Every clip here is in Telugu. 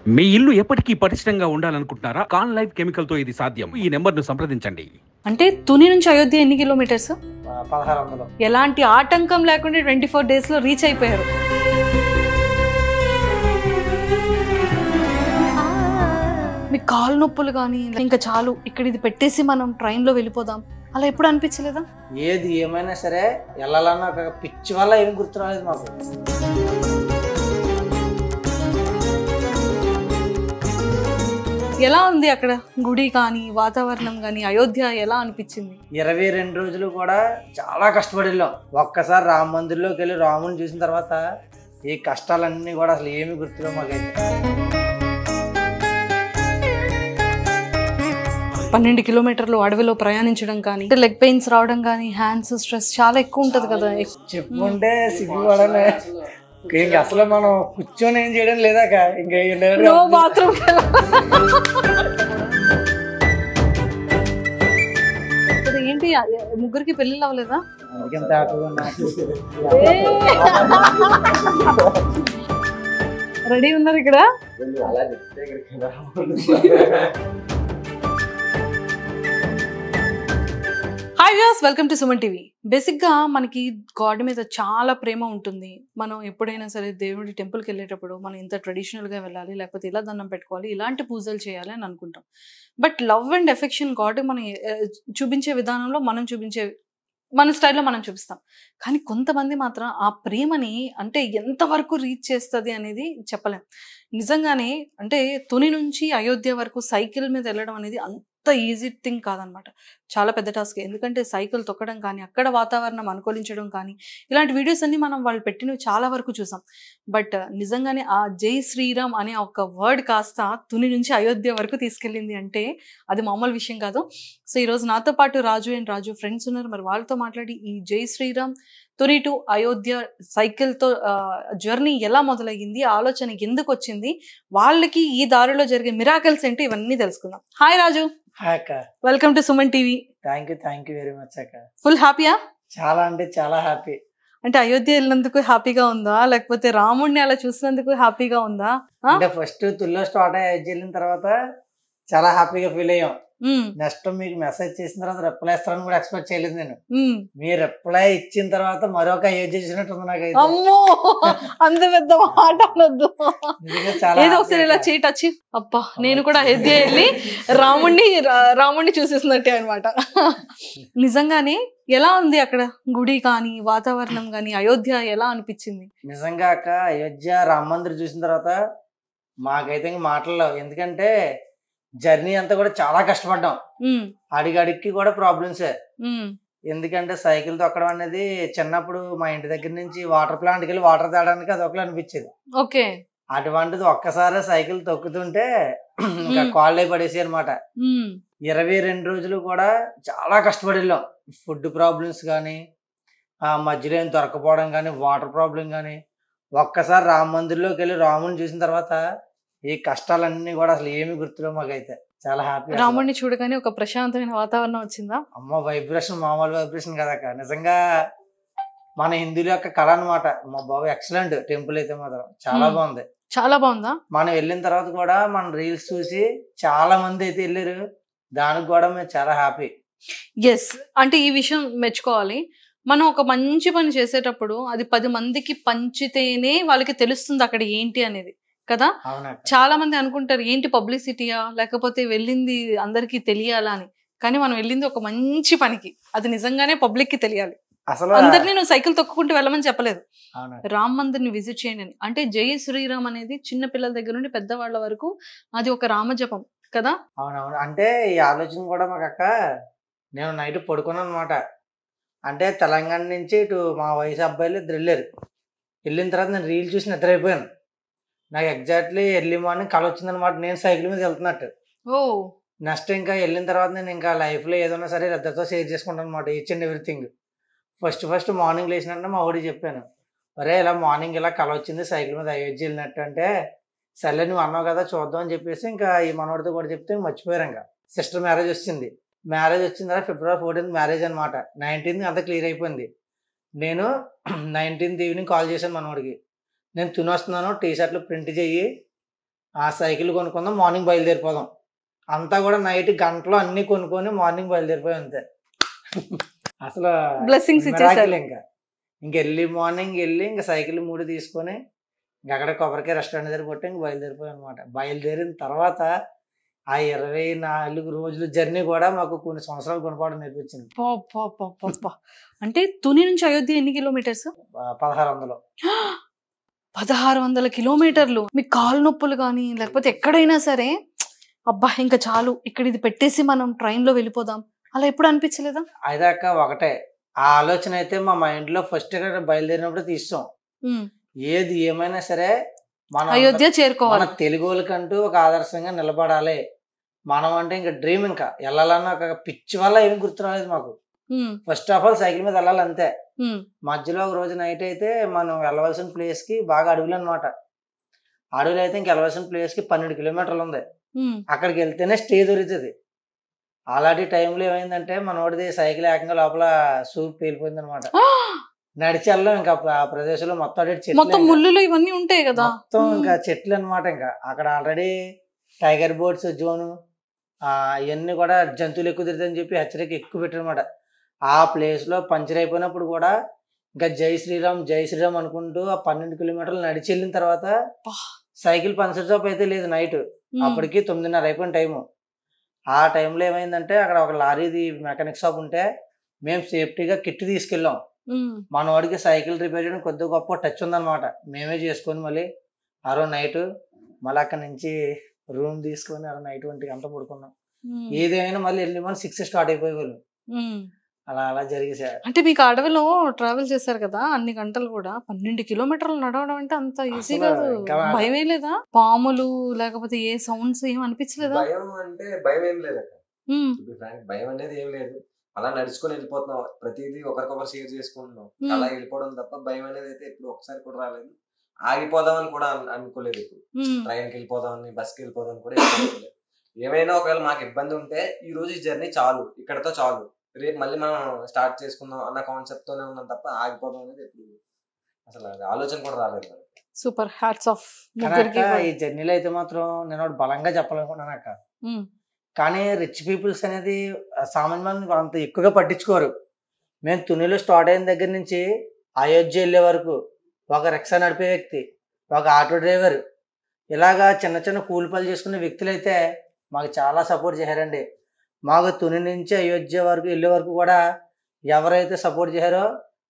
మీ ఇల్లు ఎప్పటికీ పటిష్టంగా ఉండాలనుకుంటున్నారా? కాన్ లైఫ్ కెమికల్‌తో ఇది సాధ్యం. ఈ నంబర్‌ను సంప్రదించండి. అంటే తుని నుంచి అయోధ్య ఎన్ని కిలోమీటర్స్? 1600. ఎలాంటి ఆటంకం లేకుండా 24 డేస్ లో రీచ్ అయిపోయారు. మీ కాలు నొప్పులు కానీ ఇంకా చాలు ఇక్కడ ఇది పెట్టేసి మనం ట్రైన్ లో వెళ్ళిపోదాం అలా ఎప్పుడు అనిపించలేదా? ఏది ఏమైనా సరే వెళ్ళాలన్న ఒక పిచ్చి వల్ల ఏమి గుర్తు రాలేదు మాకు. ఎలా ఉంది అక్కడ గుడి కానీ వాతావరణం కానీ అయోధ్య ఎలా అనిపించింది? 22 రోజులు కూడా చాలా కష్టపడి వెళ్ళాం. ఒక్కసారి రామ మందిర్లోకి వెళ్ళి రాముని చూసిన తర్వాత ఈ కష్టాలన్నీ కూడా అసలు ఏమి గుర్తులేవు మాకైతే. 12 కిలోమీటర్లు అడవిలో ప్రయాణించడం కానీ లెగ్ పెయిన్స్ రావడం కానీ హ్యాండ్స్ స్ట్రెస్ చాలా ఎక్కువ ఉంటది కదా. చెప్పుకుంటే సిగ్గుపడనే. ఇంక అసలు మనం కూర్చొని ఏం చేయడం లేదాక ఇంకా బాత్రూమ్ ఏంటి ముగ్గురికి పెళ్ళిళ్ళు అవ్వలేదా? రెడీ ఉన్నారు ఇక్కడ. Hi viewers, welcome to Suman TV. బేసిక్గా మనకి గాడ్ మీద చాలా ప్రేమ ఉంటుంది. మనం ఎప్పుడైనా సరే దేవుడి టెంపుల్కి వెళ్ళేటప్పుడు మనం ఇంత ట్రెడిషనల్గా వెళ్ళాలి, లేకపోతే ఇలా దండం పెట్టుకోవాలి, ఇలాంటి పూజలు చేయాలి అని అనుకుంటాం. But love and affection God మనం చూపించే విధానంలో మన స్టైల్లో మనం చూపిస్తాం. కానీ కొంతమంది మాత్రం ఆ ప్రేమని అంటే ఎంతవరకు రీచ్ చేస్తుంది అనేది చెప్పలేం. నిజంగానే అంటే తుని నుంచి అయోధ్య వరకు సైకిల్ మీద వెళ్ళడం అనేది అంత ఈజీ థింగ్ కాదనమాట. చాలా పెద్ద టాస్క్. ఎందుకంటే సైకిల్ తొక్కడం కానీ, అక్కడ వాతావరణం అనుకూలించడం కానీ, ఇలాంటి వీడియోస్ అన్ని మనం వాళ్ళు పెట్టినవి చాలా వరకు చూసాం. బట్ నిజంగానే ఆ జై శ్రీరామ్ అనే ఒక వర్డ్ కాస్త తుని నుంచి అయోధ్య వరకు తీసుకెళ్ళింది అంటే అది మామూలు విషయం కాదు. సో ఈరోజు నాతో పాటు రాజు ఫ్రెండ్స్ ఉన్నారు. మరి వాళ్ళతో మాట్లాడి ఈ జై శ్రీరామ్ తుని టు అయోధ్య సైకిల్తో జర్నీ ఎలా మొదలయ్యింది, ఆలోచన ఎందుకు వచ్చింది, వాళ్ళకి ఈ దారిలో జరిగే మిరాకిల్స్ ఏంటి, ఇవన్నీ తెలుసుకుందాం. హాయ్ రాజు. హాయ్ అక్క. Welcome to Suman TV. Thank you very much అక్క. ఫుల్ హ్యాపీయా? చాలా అంటే చాలా హ్యాపీ. అంటే అయోధ్య వెళ్ళినందుకు హ్యాపీగా ఉందా, లేకపోతే రాముడిని అలా చూసినందుకు హ్యాపీగా ఉందా? అంటే ఫస్ట్ తుల్లో స్టార్ట్ అయ్యి వెళ్ళిన తర్వాత చాలా హ్యాపీగా ఫీల్ అయ్యాం. నెక్స్ట్ మీకు మెసేజ్ చేసిన తర్వాత రిప్లై ఇస్తారని కూడా ఎక్స్పెక్ట్ చేయలేదు నేను. మీరు రిప్లై ఇచ్చిన తర్వాత మరొక అయోధ్య చేసినట్టుంది నాకైతే. అమ్మో, అంత పెద్ద మాట అనొద్దు. ఏదో ఒకసారి ఇలా చేయటచ్చి అబ్బా నేను కూడా అయోధ్య వెళ్ళి రాముడిని చూసేసినట్టే అనమాట. నిజంగానే ఎలా ఉంది అక్కడ గుడి కానీ వాతావరణం కానీ అయోధ్య ఎలా అనిపించింది? నిజంగా అక్క అయోధ్య రామ మందిర్ చూసిన తర్వాత మాకైతే మాటల్లో, ఎందుకంటే జర్నీ అంతా కూడా చాలా కష్టపడ్డాం. అడిగడికి కూడా ప్రాబ్లమ్సే. ఎందుకంటే సైకిల్ తొక్కడం అనేది చిన్నప్పుడు మా ఇంటి దగ్గర నుంచి వాటర్ ప్లాంట్కి వెళ్ళి వాటర్ తాగడానికి అది ఒకలా అనిపించేది. ఓకే. అటువంటిది ఒక్కసారి సైకిల్ తొక్కుతుంటే ఇంకా కాళ్ళే పడేసి అనమాట. 22 రోజులు కూడా చాలా కష్టపడి వెళ్ళాం. ఫుడ్ ప్రాబ్లమ్స్ కానీ, మధ్యలో ఏం దొరకపోవడం కానీ, వాటర్ ప్రాబ్లం కానీ, ఒక్కసారి రామ మందిర్లోకి వెళ్ళి రాముని చూసిన తర్వాత ఈ కష్టాలన్నీ కూడా అసలు ఏమి గుర్తులేవు మాకైతే. చాలా హ్యాపీ. రాముడిని చూడగానే ఒక ప్రశాంతమైన వాతావరణం వచ్చిందా? అమ్మ వైబ్రేషన్ మామూలు వైబ్రేషన్ కదక్క. నిజంగా మన హిందువుల యొక్క కళ అనమాట. మా బాబు ఎక్సలెంట్. టెంపుల్ అయితే మాత్రం చాలా బాగుంది. చాలా బాగుందా? మనం వెళ్ళిన తర్వాత కూడా మన రీల్స్ చూసి చాలా మంది అయితే వెళ్ళారు. దానికి కూడా మేము చాలా హ్యాపీ. ఎస్, అంటే ఈ విషయం మెచ్చుకోవాలి. మనం ఒక మంచి పని చేసేటప్పుడు అది 10 మందికి పంచితేనే వాళ్ళకి తెలుస్తుంది అక్కడ ఏంటి అనేది కదా. చాలా మంది అనుకుంటారు ఏంటి పబ్లిసిటీయా, లేకపోతే వెళ్ళింది అందరికి తెలియాలా అని. కానీ మనం వెళ్ళింది ఒక మంచి పనికి. అది నిజంగానే పబ్లిక్ కి తెలియాలి. అసలు అందరినీ నువ్వు సైకిల్ తొక్కుకుంటూ వెళ్ళమని చెప్పలేదు, రామ్ మందిర్ ని విజిట్ చేయండి అని. అంటే జై శ్రీరామ్ అనేది చిన్న పిల్లల దగ్గర నుండి పెద్దవాళ్ళ వరకు అది ఒక రామజపం కదా. అవునవును. అంటే ఈ ఆలోచన కూడా మాకు అక్క, నేను నైట్ పడుకున్నాను అనమాట. అంటే తెలంగాణ నుంచి ఇటు మా వయసు అబ్బాయిలు ఇద్దరు వెళ్ళారు. వెళ్ళిన తర్వాత నేను రీల్ చూసి నిద్ర అయిపోయాను. నాకు ఎగ్జాక్ట్లీ ఎర్లీ మార్నింగ్ కళ వచ్చిందనమాట, నేను సైకిల్ మీద వెళ్తున్నట్టు. నెక్స్ట్ ఇంకా వెళ్ళిన తర్వాత నేను ఇంకా లైఫ్లో ఏదైనా సరే ఇద్దరితో షేర్ చేసుకుంటాను అనమాట, each and everything. First morning లేచినట్టు మా ఊడికి చెప్పాను, అరే ఇలా మార్నింగ్ ఇలా కళ వచ్చింది సైకిల్ మీద అయోధ్య వెళ్ళినట్టు. అంటే సర్లే నువ్వు అన్నావు కదా చూద్దాం అని చెప్పేసి ఇంకా ఈ మనోడితో కూడా చెప్తే మర్చిపోయారు. ఇంకా సిస్టర్ మ్యారేజ్ వచ్చింది. మ్యారేజ్ వచ్చిన తర్వాత February 14th మ్యారేజ్ అనమాట. 19th అంతా క్లియర్ అయిపోయింది. నేను 19th ఈవినింగ్ కాల్ చేశాను మనోడికి, నేను తుని వస్తున్నాను, టీ షర్ట్లు ప్రింట్ చెయ్యి, ఆ సైకిల్ కొనుక్కుందాం, మార్నింగ్ బయలుదేరిపోదాం. అంతా కూడా నైట్ గంటలో అన్ని కొనుక్కొని మార్నింగ్ బయలుదేరిపోయాం అంతే. అసలు బ్లెస్సింగ్స్ miracle ఇచ్చేసారు. ఇంక ఎర్లీ మార్నింగ్ వెళ్ళి ఇంక సైకిల్ 3 తీసుకొని ఇంక అక్కడ కొబ్బరికాయ రెస్టారెంట్ దగ్గర కొట్టి ఇంక బయలుదేరిపోయాం అనమాట. బయలుదేరిన తర్వాత ఆ 24 రోజుల జర్నీ కూడా మాకు కొన్ని సంవత్సరాలు గుణపాఠం నేర్పించింది. అబ్బబ్బబ్బబ్బబ్బా. అంటే తుని నుంచి అయోధ్య ఎన్ని కిలోమీటర్స్? 1600. 1600 కిలోమీటర్లు. మీకు కాలు నొప్పులు కానీ లేకపోతే ఎక్కడైనా సరే అబ్బా ఇంకా చాలు ఇక్కడ ఇది పెట్టేసి మనం ట్రైన్ లో వెళ్ళిపోదాం అలా ఎప్పుడు అనిపించలేదా? అయిదాక ఒకటే ఆ ఆలోచన అయితే మా మైండ్ లో ఫస్ట్ బయలుదేరినప్పుడు తీస్తాం. ఉమ్. ఏది ఏమైనా సరే మన అయోధ్య చేరుకోవాలి. మన తెలుగు వాళ్ళకంటూ ఒక ఆదర్శంగా నిలబడాలి. మనం అంటే ఇంకా డ్రీమ్, ఇంకా వెళ్ళాలన్న ఒక పిచ్చి వల్ల ఏమి గుర్తు రాలేదు మాకు. ఉమ్. ఫస్ట్ ఆఫ్ ఆల్ సైకిల్ మీద వెళ్ళాలి అంతే. ఉమ్. మధ్యలో ఒక రోజు నైట్ అయితే మనం వెళ్ళవలసిన ప్లేస్ కి బాగా అడవులు అనమాట. అడవులు అయితే ఇంక వెళ్ళవలసిన ప్లేస్ కి 12 కిలోమీటర్లు ఉంది. ఉమ్. అక్కడికి వెళ్తేనే స్టే దొరుకుతుంది. అలాంటి టైంలో ఏమైందంటే మనోడిది సైకిల్ ఏకంగా లోపల సూప్ పేలిపోయింది అనమాట. నడిచి వెళ్ళాం ఇంకా ఆ ప్రదేశంలో మొత్తం చెట్లు, మొత్తం ముళ్ళులు ఇవన్నీ ఉంటాయి కదా. మొత్తం ఇంకా చెట్లు అనమాట. ఇంకా అక్కడ ఆల్రెడీ టైగర్ బోర్డ్స్ జోను ఇవన్నీ కూడా జంతువులు ఎక్కువ తిరుగుతాయని చెప్పి హెచ్చరిక ఎక్కువ పెట్టారనమాట. ఆ ప్లేస్ లో పంచర్ అయిపోయినప్పుడు కూడా ఇంకా జై శ్రీరామ్ జై శ్రీరామ్ అనుకుంటూ ఆ 12 కిలోమీటర్లు నడిచి వెళ్ళిన తర్వాత సైకిల్ పంచర్ షాప్ అయితే లేదు నైట్. అప్పటికి 9:30 అయిపోయిన టైము. ఆ టైంలో ఏమైందంటే అక్కడ ఒక లారీది మెకానిక్ షాప్ ఉంటే మేము సేఫ్టీగా కిట్ తీసుకెళ్ళాం. మన వాడికి సైకిల్ రిపేర్ చేయడం కొద్దిగా గొప్ప టచ్ ఉందన్నమాట. మేమే చేసుకొని మళ్ళీ ఆ రోజు నైట్ మళ్ళీ అక్కడి నుంచి రూమ్ తీసుకొని ఆ నైట్ 1 గంట పడుకున్నాం. ఏదేమైనా మళ్ళీ ఎర్లీ మార్నింగ్ 6 స్టార్ట్ అయిపోయేవాళ్ళు. అలా అలా జరిగేసారు. అంటే మీకు అడవిలో ట్రావెల్ చేశారు కదా అన్ని గంటలు కూడా 12 కిలోమీటర్లు నడవడం అంటే అంత ఈజీ కాదు. భయమే లేదా? పాములు లేకపోతే ఏ సౌండ్స్ ఏం అనిపించలేదా? భయం అంటే భయం ఏం లేదు అక్కడ. భయం అనేది ఏం లేదు. అలా నడుచుకొని వెళ్ళిపోతున్నాం. ప్రతిదీ ఒకరికొకరు షేర్ చేసుకుంటున్నాం. అలా వెళ్ళిపోవడం తప్ప భయం అనేది అయితే ఎప్పుడు ఒకసారి కూడా రాలేదు. ఆగిపోదామని కూడా అనుకోలేదు. ఇప్పుడు ట్రైన్కి వెళ్ళిపోదామని, బస్కి వెళ్ళిపోదామని కూడా అనుకోలేదు. ఏమైనా ఒకవేళ మాకు ఇబ్బంది ఉంటే ఈ రోజు ఈ జర్నీ చాలు, ఇక్కడతో చాలు, రేపు మళ్ళీ మనం స్టార్ట్ చేసుకుందాం అన్న కాన్సెప్ట్ తోనే ఉన్నాం తప్ప ఆగిపోదాం అనేది ఎప్పుడు అసలు ఆలోచన కూడా రాలేదు. Super, hats off. ఈ జర్నీలో అయితే మాత్రం నేను ఒకటి బలంగా చెప్పాలనుకున్నాను అక్క. కానీ రిచ్ పీపుల్స్ అనేది సామాన్యులను అంత ఎక్కువగా పట్టించుకోరు. మేము తునిలో స్టార్ట్ అయిన దగ్గర నుంచి అయోధ్య వెళ్ళే వరకు ఒక రిక్షా నడిపే వ్యక్తి, ఒక ఆటో డ్రైవర్, ఇలాగా చిన్న చిన్న కూలి పనులు చేసుకునే వ్యక్తులు అయితే మాకు చాలా సపోర్ట్ చేశారండి. మాకు తుని నుంచి అయోధ్య వరకు వెళ్ళే వరకు కూడా ఎవరైతే సపోర్ట్ చేశారో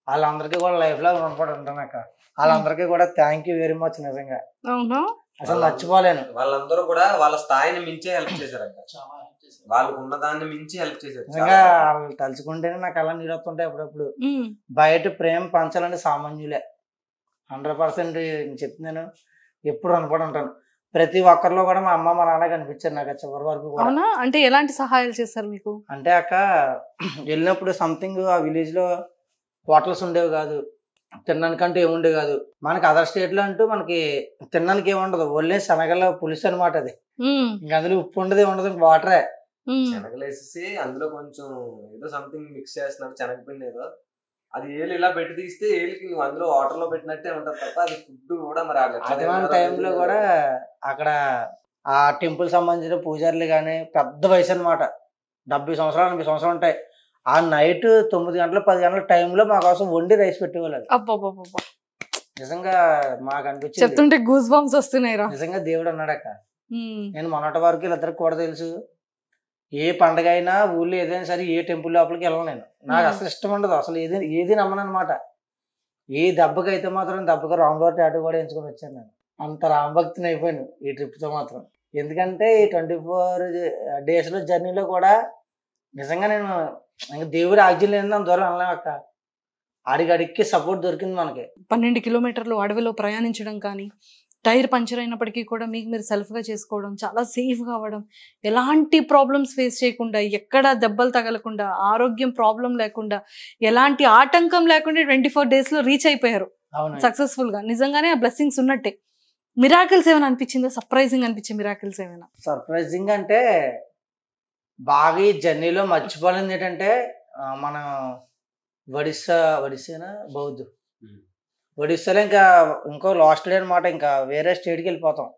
వాళ్ళందరికీ కూడా లైఫ్లో రుణపడి ఉంటాను అక్క. వాళ్ళందరికీ కూడా థ్యాంక్ యూ వెరీ మచ్. నిజంగా అసలు మర్చిపోలేను. వాళ్ళందరూ కూడా వాళ్ళ స్థాయిని మించే హెల్ప్ చేశారంట. వాళ్ళకు ఉన్న దాన్ని మించి హెల్ప్ చేశారు. నిజంగా వాళ్ళు తలుచుకుంటేనే నాకు అలా నీరు వస్తుంటాయి అప్పుడప్పుడు. బయట ప్రేమ పంచాలంటే సామాన్యులే. 100% చెప్తున్నాను, ఎప్పుడు రుణపడి ఉంటాను. ప్రతి ఒక్కరిలో కూడా మా అమ్మ మా నాన్న కనిపించారు నాకు చివరి వరకు కూడా. అంటే ఎలాంటి సహాయాలు చేస్తారు మీకు? అంటే అక్క వెళ్ళినప్పుడు సంథింగ్ ఆ విలేజ్ లో హోటల్స్ ఉండేవి కాదు, తినడానికంటూ ఏముండేవి కాదు. మనకి అదర్ స్టేట్ లో అంటూ మనకి తినడానికి ఏముండదు, ఓన్లీ శనగల పులుసు అనమాట. అది ఇంకా అందులో ఉప్పు ఉండదు, ఉండదు, వాటరే. శనగలు వేసేసి అందులో కొంచెం ఏదో సంథింగ్ మిక్స్ చేస్తున్నారు, శనగపిండి ఏదో. అది ఏళ్ళు ఇలా పెట్టి తీస్తే ఏళ్ళకి నువ్వు అందులో వాటర్ లో పెట్టినట్టే ఉంటుంది తప్ప అది ఫుడ్ కూడా మరి అటువంటి టైంలో కూడా అక్కడ ఆ టెంపుల్ సంబంధించిన పూజారులు కానీ పెద్ద వయసు అనమాట, 70 సంవత్సరాలు 80 సంవత్సరాలు ఉంటాయి. ఆ నైట్ 9 గంటలు 10 గంటల టైంలో మా కోసం వండి రైస్ పెట్టేవాళ్ళు. నిజంగా మాకు అనిపించింది, చెప్తుంటే గూస్ బంప్స్ వస్తున్నాయి. నిజంగా దేవుడు అన్నాడక్క. నేను మొన్నటి వరకు వీళ్ళిద్దరికి కూడా తెలుసు, ఏ పండగ అయినా ఊళ్ళో ఏదైనా సరే ఏ టెంపుల్ లోపలికి వెళ్ళను నేను. నాకు అసలు ఇష్టం ఉండదు, అసలు ఏది నమ్మను అనమాట. ఏ దెబ్బకి అయితే మాత్రం దెబ్బకి రాంగోర్ టాటూ కూడా ఎంచుకొని వచ్చాను నేను. అంత రామభక్తిని అయిపోయాను ఈ ట్రిప్తో మాత్రం. ఎందుకంటే ఈ 24 days జర్నీలో కూడా నిజంగా నేను ఇంకా దేవుడి ఆజ్ఞ లేని దూరం వెళ్ళలేం అక్క. అడిగడికి సపోర్ట్ దొరికింది మనకి. 12 కిలోమీటర్లు అడవిలో ప్రయాణించడం కానీ, టైర్ పంచర్ అయినప్పటికీ కూడా మీకు మీరు సెల్ఫ్గా చేసుకోవడం, చాలా సేఫ్గా అవ్వడం, ఎలాంటి ప్రాబ్లమ్స్ ఫేస్ చేయకుండా, ఎక్కడ దెబ్బలు తగలకుండా, ఆరోగ్యం ప్రాబ్లం లేకుండా, ఎలాంటి ఆటంకం లేకుండా 24 days రీచ్ అయిపోయారు సక్సెస్ఫుల్గా. నిజంగానే ఆ బ్లెస్సింగ్స్ ఉన్నట్టే. మిరాకిల్స్ ఏమైనా అనిపించిందా? సర్ప్రైజింగ్ అనిపించే మిరాకిల్స్ ఏమైనా? సర్ప్రైజింగ్ అంటే బాగా ఈ జర్నీలో మర్చిపోలేంది ఏంటంటే మన ఒడిస్సానా ఒడిస్సాలో ఇంకా ఇంకో లాస్ట్ డే అనమాట. ఇంకా వేరే స్టేట్కి వెళ్ళిపోతాం.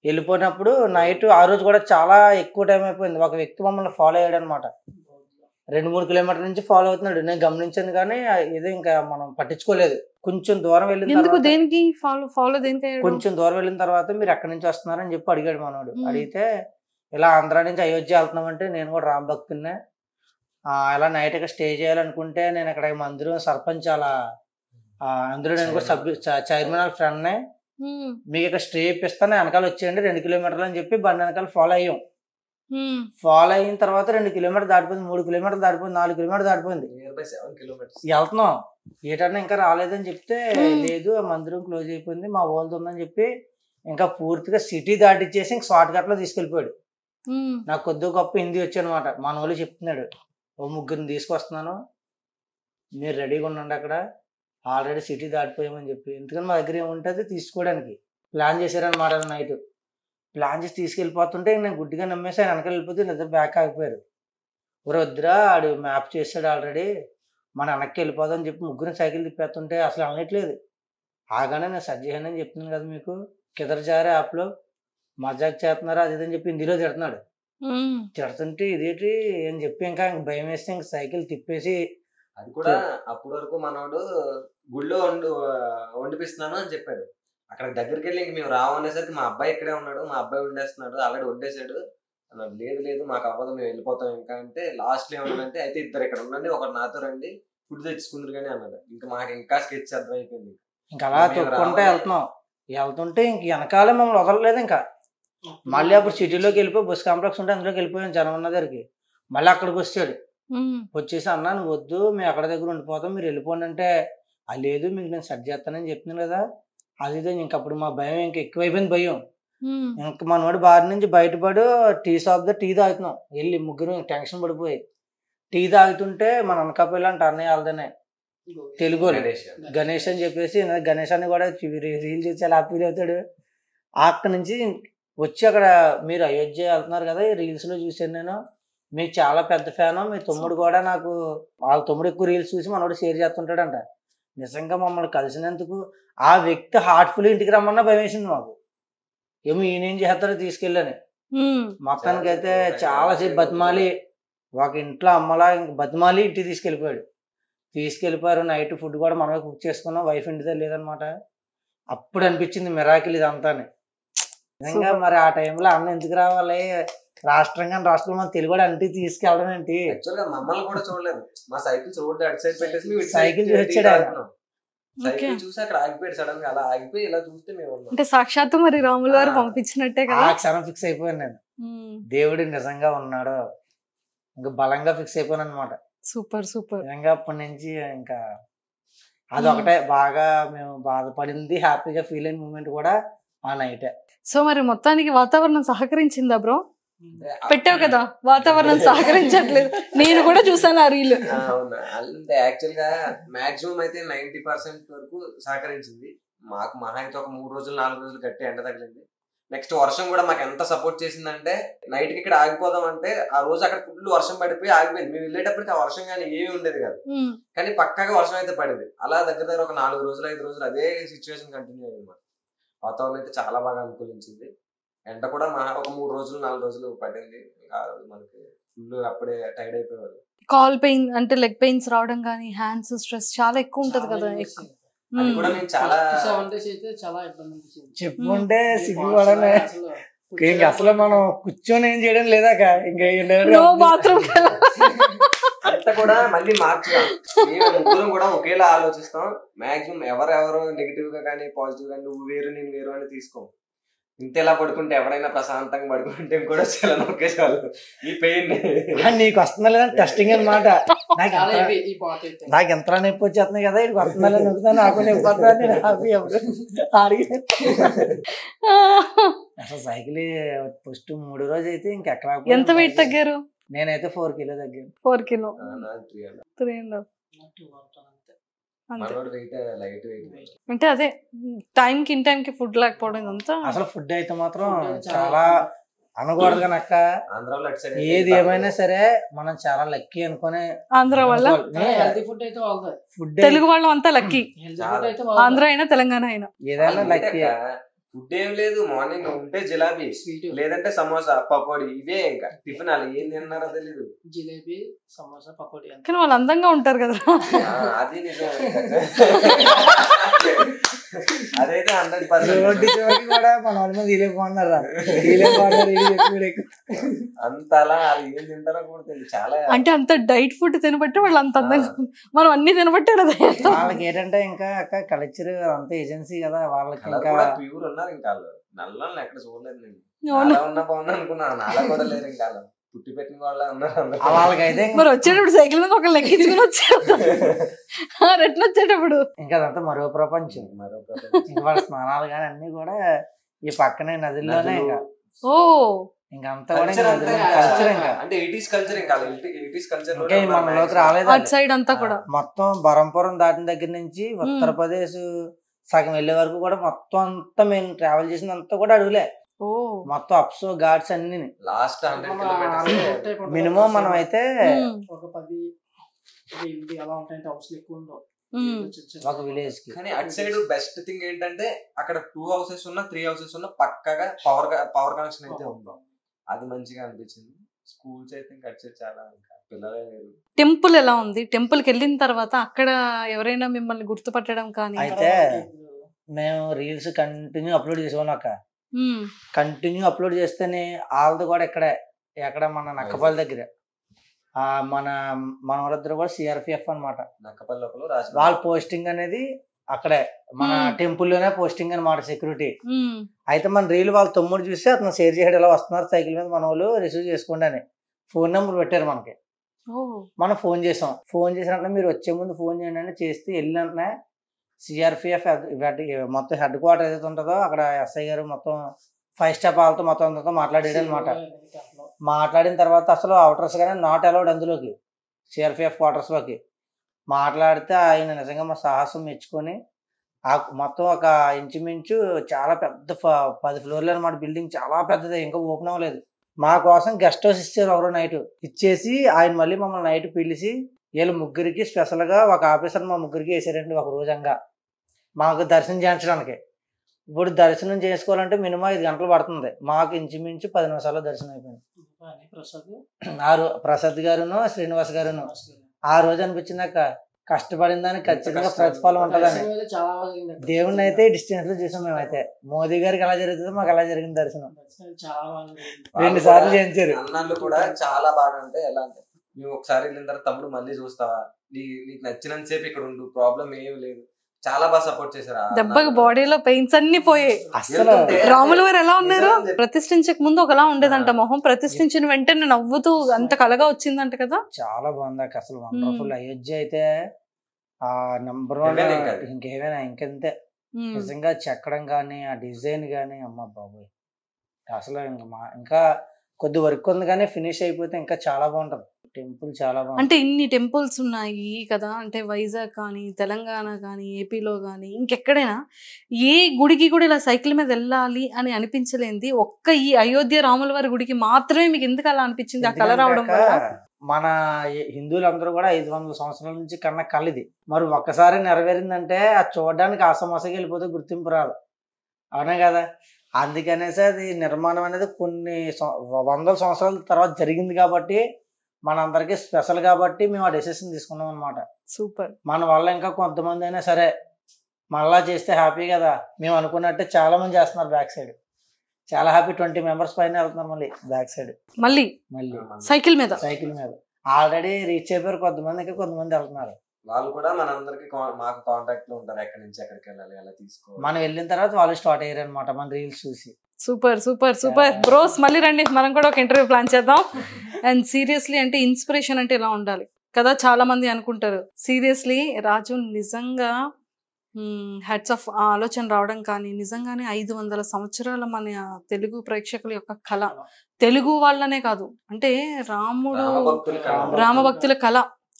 వెళ్ళిపోయినప్పుడు నైట్ ఆ రోజు కూడా చాలా ఎక్కువ టైం అయిపోయింది. ఒక వ్యక్తి మమ్మల్ని ఫాలో అయ్యాడు అనమాట. 2-3 కిలోమీటర్ల నుంచి ఫాలో అవుతున్నాడు. నేను గమనించాను కానీ ఏదో ఇంకా మనం పట్టించుకోలేదు. కొంచెం దూరం వెళ్ళిన ఎందుకు తర్వాత దేనికి ఫాలో దేనికి అయ్యాడు? కొంచెం దూరం వెళ్ళిన తర్వాత మీరు ఎక్కడి నుంచి వస్తున్నారని చెప్పి అడిగాడు మనోడు. అడిగితే ఇలా ఆంధ్ర నుంచి అయోధ్య వెళ్తున్నామంటే నేను కూడా రామ్ భక్తున్నే, ఇలా నైట్ ఇక్కడ స్టే చేయాలనుకుంటే నేను ఇక్కడ మందిరం సర్పంచ్ అలా అందులో నేను కూడా చైర్మన్ వాళ్ళ ఫ్రెండ్నే, మీకు ఇక్కడ స్టే ఇప్పిస్తాను వెనకాల వచ్చేయండి 2 కిలోమీటర్లు అని చెప్పి బండి వెనకాల ఫాలో అయ్యాం. ఫాలో అయిన తర్వాత 2 కిలోమీటర్లు దాటిపోయింది, 3 కిలోమీటర్లు దాటిపోయింది, 4 కిలోమీటర్లు దాటిపోయింది. వెళ్తున్నాం ఏటన్నా ఇంకా రాలేదని చెప్తే లేదు ఆ మందిరం క్లోజ్ అయిపోయింది మా వాళ్ళతో ఉందని చెప్పి ఇంకా పూర్తిగా సిటీ దాటిచ్చేసి ఇంక షార్ట్ కట్ లో తీసుకెళ్ళిపోయాడు. నాకు కొద్దిగా గొప్ప హిందీ వచ్చానమాట. మన వాళ్ళు చెప్తున్నాడు, ఓ 3 తీసుకొస్తున్నాను మీరు రెడీగా ఉండండి, అక్కడ ఆల్రెడీ సిటీ దాటిపోయామని చెప్పి. ఎందుకని మా దగ్గర ఏముంటుంది తీసుకోవడానికి ప్లాన్ చేశారనమాట. నైట్ ప్లాన్ చేసి తీసుకెళ్ళిపోతుంటే నేను గుడ్డిగా నమ్మేసి ఆయన వెనకాల వెళ్ళిపోతే నిద్ర బ్యాక్ ఆగిపోయారు. వద్దురా ఆడు మ్యాప్ చేశాడు ఆల్రెడీ, మన వెనక్కి వెళ్ళిపోదాం అని చెప్పి 3 సైకిల్ తిప్పేస్తుంటే అసలు అనట్లేదు. ఆగానే నేను సెర్చ్ చేయను అని చెప్తున్నాను కదా మీకు, కిదర్ జారే యాప్లో మజాక్ చేస్తున్నారా అది అని చెప్పి హిందీలో తిడుతున్నాడు. తిడుతుంటే ఇదేంటి అని చెప్పి ఇంకా భయం వేస్తే ఇంకా సైకిల్ తిప్పేసి అది కూడా అప్పటి వరకు మనోడు గుళ్ళో వండిపిస్తున్నాను అని చెప్పాడు. అక్కడ దగ్గరికి వెళ్ళి ఇంక మేము రావనేసరికి మా అబ్బాయి ఇక్కడే ఉన్నాడు, మా అబ్బాయి వండేస్తున్నాడు ఆల్రెడీ వండేసాడు అన్నాడు. లేదు లేదు మాకు అవ్వదు మేము వెళ్ళిపోతాం ఇంకా అంటే లాస్ట్ లో ఏమన్నాడంటే అయితే 2 ఇక్కడ ఉండండి ఒకటి నాతో రండి ఫుడ్ తెచ్చుకుందరు కానీ అన్నాడు. ఇంకా మాకు ఇంకా స్కెచ్ అర్థమైపోయింది. ఇంకా అలా తొక్కుంటే వెళ్తుంటే ఇంక వెనకాలే మమ్మల్ని వదలలేదు. ఇంకా మళ్ళీ అప్పుడు సిటీలోకి వెళ్ళిపోయి బస్ కాంప్లెక్స్ ఉంటే అందులోకి వెళ్ళిపోయాం జనం ఉన్న దగ్గరికి. మళ్ళీ అక్కడికి వచ్చాడు, వచ్చేసి అన్నా నువ్వు వద్దు మేము అక్కడ దగ్గర ఉండిపోతాం మీరు వెళ్ళిపోండి అంటే అది లేదు మీకు నేను సెట్ చేస్తానని చెప్తున్నాను కదా అది ఇంకప్పుడు మా భయం ఇంకా ఎక్కువైపోయింది భయం. ఇంక మనోడు బారి నుంచి బయటపడు టీ షాప్ టీ తాగుతున్నాం వెళ్ళి 3 టెన్షన్ పడిపోయి టీ తాగుతుంటే మన అనకాపల్లి అంటే అన్నయ్య వాళ్ళదనే తెలుగు గణేష్ అని చెప్పేసి గణేష్ అని కూడా రీల్ చేసి అలా ఫీల్ అవుతాడు. అక్కడి నుంచి వచ్చి అక్కడ మీరు అయోధ్య వెళ్తున్నారు కదా ఈ రీల్స్ లో చూసాను నేను, మీకు చాలా పెద్ద ఫ్యాను, మీ తమ్ముడు కూడా నాకు వాళ్ళ తమ్ముడు ఎక్కువ రీల్స్ చూసి మనోడు షేర్ చేస్తుంటాడంట. నిజంగా మమ్మల్ని కలిసినందుకు ఆ వ్యక్తి హార్ట్ఫుల్ ఇంటికి రమ్మన్నా భయం వేసింది మాకు, ఏమో ఈయనేం చేస్తారో తీసుకెళ్ళని. మొత్తానికి అయితే చాలాసేపు బతిమాలి ఒక ఇంట్లో అమ్మలా ఇంక బతిమాలి ఇంటికి తీసుకెళ్ళిపోయారు. నైట్ ఫుడ్ కూడా మనమే కుక్ చేసుకున్నాం, వైఫ్ ఇంటి దగ్గర లేదనమాట. అప్పుడు అనిపించింది మిరాకిల్ ఇదంతా. నిజంగా మరి ఆ టైంలో అన్న ఎందుకు రావాలి రాష్ట్రం మన తెలుగు అంటే తీసుకెళ్ళడం ఏంటి. మమ్మల్ని కూడా చూడలేదు, మా సైకిల్ రోడ్ అటు సైడ్ పెట్టేసి సైకిల్ చూసాడు సైకిల్ చూసి అక్కడ ఆగిపోయాడు సడన్ గా. అలా ఆగిపోయి ఇలా చూస్తే మేము అంటే సాక్షాత్తు మరి రాముల వారు పంపించినట్టే కదా. ఆ క్షణం ఫిక్స్ అయిపోయాను నేను, దేవుడు నిజంగా ఉన్నాడు ఇంకా బలంగా ఫిక్స్ అయిపోయాను అనమాట. Super super. నిజంగా అప్పటి నుంచి ఇంకా అదొకటే బాగా మేము బాధపడింది, హ్యాపీగా ఫీల్ అయిన మూమెంట్ కూడా ఆ నైటే. సో మరి మొత్తానికి వాతావరణం సహకరించిందా బ్రో? పెట్టావు కదా వాతావరణం సహకరించట్లేదు, నేను కూడా చూసాను ఆ రీల్. అవునా అంటే యాక్చువల్ గా మాక్సిమం అయితే 90% వరకు సహకరించింది. మాకు మహా అయితే ఒక 3 రోజులు 4 రోజులు గట్టి ఎండ తగిలింది. నెక్స్ట్ వర్షం కూడా మాకు ఎంత సపోర్ట్ చేసిందంటే నైట్ కి ఇక్కడ ఆగిపోదాం అంటే ఆ రోజు అక్కడ ఫుల్ వర్షం పడిపోయి ఆగిపోయింది. మేము వెళ్ళేటప్పటికి ఆ వర్షం కానీ ఏమీ ఉండేది కాదు, కానీ పక్కాగా వర్షం అయితే పడింది. అలా దగ్గర ఒక 4 రోజులు 5 రోజులు అదే సిచ్యువేషన్ కంటిన్యూ అయింది. వాతావరణం అయితే చాలా బాగా అనుకూలించింది. ఎండ కూడా ఒక 3 రోజులు 4 రోజులు పడింది. మనకి ఫుల్ అప్పుడే టైర్డ్ అయిపోయేవాళ్ళు. కాల్ పెయిన్ అంటే లెగ్ పెయిన్స్ రావడం కానీ హ్యాండ్స్ స్ట్రెస్ చాలా ఎక్కువ ఉంటది కదా. అది కూడా నేను చాలా చెప్పుకుంటే సిగ్గుపడనే ఇంక అసలు మనం కూర్చొని ఏం చేయడం లేదాక ఇంకా బాత్రూమ్ అంతా కూడా మళ్ళీ మార్చుదాం. మేము ముగ్గురం కూడా ఒకేలా ఆలోచిస్తాం. మాక్సిమం ఎవరెవరు నెగిటివ్ గా కానీ పాజిటివ్ గా నువ్వు వేరు నేను వేరు అని తీసుకోం. ఇంతేలా పడుకుంటే ఎవరైనా ప్రశాంతంగా పడుకుంటే కూడా చాలా నొక్కేసేవాళ్ళు ఈ పెయిన్. నీకు వస్తుందా లేదా టెస్టింగ్ అనమాట. నాకు ఎంత నొప్పి వచ్చేస్తున్నాయి కదా ఇది వస్తుందా లేదా నొక్కుతాను నాకు నొప్పి వస్తుందా నేను హ్యాపీ అడిగి అసలు సైకిల్ ఫస్ట్ 3 రోజు అయితే ఇంకెక్కడ. ఎంత వెయిట్ తగ్గారు? నేనైతే 4 కిలో తగ్గాను. 4 కిలో 3 అంటే అదే టైం కి ఇన్ టైం కి ఫుడ్ లేకపోవడం అంతా. అసలు ఫుడ్ అయితే మాత్రం చాలా అనకూడదు కనుక ఏది ఏమైనా సరే మనం చాలా లక్కీ అనుకునే ఆంధ్ర వల్ల ఫుడ్ తెలుగు వాళ్ళం అంతా లక్కీ, ఆంధ్ర అయినా తెలంగాణ అయినా ఏదైనా లక్కీ. ఫుడ్ ఏం లేదు, మార్నింగ్ ఉంటే జిలాబీ, లేదంటే సమోసా పకోడీ, ఇవే ఇంకా టిఫిన్. వాళ్ళు ఏం తిన్నారో తెలీదు. జిలేబీ, సమోసా, పకోడీ. కానీ వాళ్ళు అందంగా ఉంటారు కదా. అది నిజం. అదైతే 100% కూడా మన వాళ్ళ మీద వీలేకున్నారా అంత అలా వాళ్ళు ఏం తింటారో కూడా తెలియదు. చాలా అంటే అంత డైట్ ఫుడ్ తినబట్టి వాళ్ళు అంత అందంగా, మనం అన్ని తినబట్టే కదా. వాళ్ళకి ఏంటంటే ఇంకా అక్క కల్చర్ అంత ఏజెన్సీ కదా వాళ్ళకి. ఇంకా ప్యూర్ ఉన్నారు. ఇంకా నల్లని ఎక్కడ చూడలేదు నేను. నాలా ఉన్నా బాగున్నా అనుకున్నాను, నాలా కూడా లేరు. ఇంకా పుట్టి పెట్టిన వాళ్ళ ఉన్నారు. వాళ్ళకైతే మరి వచ్చేటప్పుడు సైకిల్ మీద ఒక లెక్కించుకుని వచ్చాడు రెట్న వచ్చేటప్పుడు. ఇంకా అదంతా మరో ప్రపంచం. ఇంకా వాళ్ళ స్నానాలు కానీ అన్ని కూడా ఈ పక్కనే నదుల్లోనే. ఇంకా ఇంకంతా కూడా కల్చర్ ఇంకా అంటే 80s కల్చర్. ఇంకా 80s కల్చర్ ఇంకా మనలోకి రాలేదు. అటు సైడ్ అంతా కూడా మొత్తం బరంపురం దాటిన దగ్గర నుంచి ఉత్తరప్రదేశ్ సగం వెళ్ళే వరకు కూడా మొత్తం అంతా మేము ట్రావెల్ చేసిందంతా కూడా అడుగులే. మొత్తం అప్స్ ఘాట్స్ అన్ని. లాస్ట్ 100 కిలోమీటర్స్ మినిమం మనం అయితే ఒక 10 అలా ఉంటాయంటే హౌస్ ఎక్కువ ఉండవు ఒక విలేజ్ కి. కానీ అటు సైడ్ బెస్ట్ థింగ్ ఏంటంటే అక్కడ 2 హౌసెస్ ఉన్నా 3 హౌసెస్ ఉన్నా పక్కగా పవర్ కనెక్షన్ అయితే ఉందో, అది మంచిగా అనిపించింది. స్కూల్స్ అయితే ఇంకా అటు సైడ్ చాలా ఇంకా పిల్లలే లేరు. టెంపుల్ ఎలా ఉంది? టెంపుల్ కి వెళ్ళిన తర్వాత అక్కడ ఎవరైనా మిమ్మల్ని గుర్తుపట్టడం కానీ? అయితే మేము రీల్స్ కంటిన్యూ అప్లోడ్ చేసేవాళ్ళం అక్క. కంటిన్యూ అప్లోడ్ చేస్తేనే వాళ్ళది కూడా ఎక్కడ మన నక్కపల్లి దగ్గర మన వాళ్ళిద్దరు కూడా సిఆర్పిఎఫ్ అనమాట. వాళ్ళ పోస్టింగ్ అనేది అక్కడే మన టెంపుల్ లోనే పోస్టింగ్ అనమాట, సెక్యూరిటీ. అయితే మన రీల్ వాళ్ళ తమ్ముడు చూసి అతను షేర్ చేయడం, ఇలా వస్తున్నారు సైకిల్ మీద, మన వాళ్ళు రిసీవ్ చేసుకోండి అని ఫోన్ నెంబర్ పెట్టారు మనకి. మనం ఫోన్ చేసాం. ఫోన్ చేసినట్టు మీరు వచ్చే ముందు ఫోన్ చేయండి అని చేస్తే వెళ్ళినట్టే సిఆర్పిఎఫ్ మొత్తం హెడ్ క్వార్టర్ ఏదైతే ఉంటుందో అక్కడ ఎస్ఐ గారు మొత్తం 5 స్టార్ వాళ్ళతో మొత్తం అందరితో మాట్లాడాడు అనమాట. మాట్లాడిన తర్వాత అసలు అవుటర్స్ కానీ నాట్ అలౌడ్ అందులోకి, సిఆర్పిఎఫ్ క్వార్టర్స్ లోకి. మాట్లాడితే ఆయన నిజంగా మా సాహసం మెచ్చుకొని మొత్తం ఒక ఇంచుమించు చాలా పెద్ద 10 ఫ్లోర్లు అనమాట బిల్డింగ్, చాలా పెద్దది, ఇంకా ఓపెన్ అవ్వలేదు. మా కోసం గెస్ట్ హౌస్ ఇచ్చారు ఒకరు నైట్. ఇచ్చేసి ఆయన మళ్ళీ మమ్మల్ని నైట్ పిలిచి వీళ్ళు ముగ్గురికి స్పెషల్గా ఒక ఆఫీసర్ మా ముగ్గురికి వేసారండి ఒక రోజంగా మాకు దర్శనం చేయించడానికి. ఇప్పుడు దర్శనం చేసుకోవాలంటే మినిమం 5 గంటలు పడుతుంది. మాకు ఇంచుమించు 10 నిమిషాల్లో దర్శనం అయిపోయింది. ప్రసాద్ గారును శ్రీనివాస్ గారును ఆ రోజు అనిపించిందాక కష్టపడిన దానికి ఖచ్చితంగా ప్రతిఫలం ఉంటుందని. దేవుణ్ణి అయితే డిస్టెన్స్ లో చూసాం మేమైతే. మోదీ గారికి ఎలా జరుగుతుందో మాకు ఎలా జరిగింది దర్శనం. 2 సార్లు చేయించారు. అన్నాళ్ళు కూడా చాలా బాగా. అంటే ఎలా అంటే మేము ఒకసారి వెళ్ళిన తర్వాత తమ్ముడు మళ్ళీ చూస్తావా, నీకు నచ్చినంత సేపు ఇక్కడ ఉండు, ప్రాబ్లం ఏమి లేదు, చాలా బాగా సపోర్ట్ చేశారు. దెబ్బకి బాడీలో పెయిన్స్ అన్ని పోయాయి. రాములు వారు ఎలా ఉన్నారు? ప్రతిష్ఠించక ముందు ఒకలా ఉండేదంట మొహం, ప్రతిష్ఠించిన వెంటనే నవ్వుతూ అంత కలగా వచ్చిందంట కదా. చాలా బాగుంది అసలు, వండర్ఫుల్. అయోధ్య అయితే ఆ నెంబర్ 1. ఇంకేమైనా ఇంకెంతే నిజంగా చెక్కడం కానీ ఆ డిజైన్ కానీ అమ్మ బాబోయ్ అసలు ఇంకా కొద్ది వర్క్ ఉంది కానీ ఫినిష్ అయిపోతే ఇంకా చాలా బాగుంటది. టెంపుల్ చాలా బాగుంది. అంటే ఇన్ని టెంపుల్స్ ఉన్నాయి కదా, అంటే వైజాగ్ కానీ తెలంగాణ కానీ ఏపీలో కానీ ఇంకెక్కడైనా ఏ గుడికి కూడా ఇలా సైకిల్ మీద వెళ్ళాలి అని అనిపించలేంది ఒక్క ఈ అయోధ్య రాముల వారి గుడికి మాత్రమే మీకు ఎందుకు అలా అనిపించింది? ఆ కళ రావడం వల్ల. మన హిందువులందరూ కూడా 500 సంవత్సరాల నుంచి కన్నా కళది. మరి ఒక్కసారి నెరవేరిందంటే అది చూడడానికి ఆసమాసగా వెళ్ళిపోతే గుర్తింపు రాదు, అవునా కదా? అందుకనేసి అది నిర్మాణం అనేది కొన్ని 100 సంవత్సరాల తర్వాత జరిగింది కాబట్టి మనందరికీ స్పెషల్ కాబట్టి మేము ఆ డెసిషన్ తీసుకున్నాం అనమాట. సూపర్. మన వల్ల ఇంకా కొంతమంది అయినా సరే మళ్ళా చేస్తే హ్యాపీ కదా. మేము అనుకున్నట్టే చాలా మంది చేస్తున్నారు బ్యాక్ సైడ్, చాలా హ్యాపీ. 20 మెంబర్స్ పైన వెళ్తున్నారు మళ్ళీ బ్యాక్ సైడ్, మళ్ళీ సైకిల్ మీద ఆల్రెడీ రీచ్ అయిపోయారు కొంతమంది, ఇంకా కొంతమంది వెళ్తున్నారు. వాళ్ళు కూడా మనందరికి మాకు కాంటాక్ట్ లో ఉంటారు, ఎక్కడి నుంచి ఎక్కడికి వెళ్ళాలి అలా తీసుకో. మనం వెళ్ళిన తర్వాత వాళ్ళు స్టార్ట్ అయ్యారు అనమాట మన రీల్స్ చూసి. సూపర్ సూపర్ సూపర్ బ్రోస్, మళ్ళీ రండి, మనం కూడా ఒక ఇంటర్వ్యూ ప్లాన్ చేద్దాం. అండ్ సీరియస్లీ అంటే ఇన్స్పిరేషన్ అంటే ఇలా ఉండాలి కదా, చాలా మంది అనుకుంటారు. సీరియస్లీ రాజు నిజంగా హెడ్స్ ఆఫ్ ఆలోచన రావడం కానీ, నిజంగానే 500 సంవత్సరాల మన తెలుగు ప్రేక్షకుల యొక్క కళ, తెలుగు వాళ్ళనే కాదు అంటే రామభక్తుల కళ,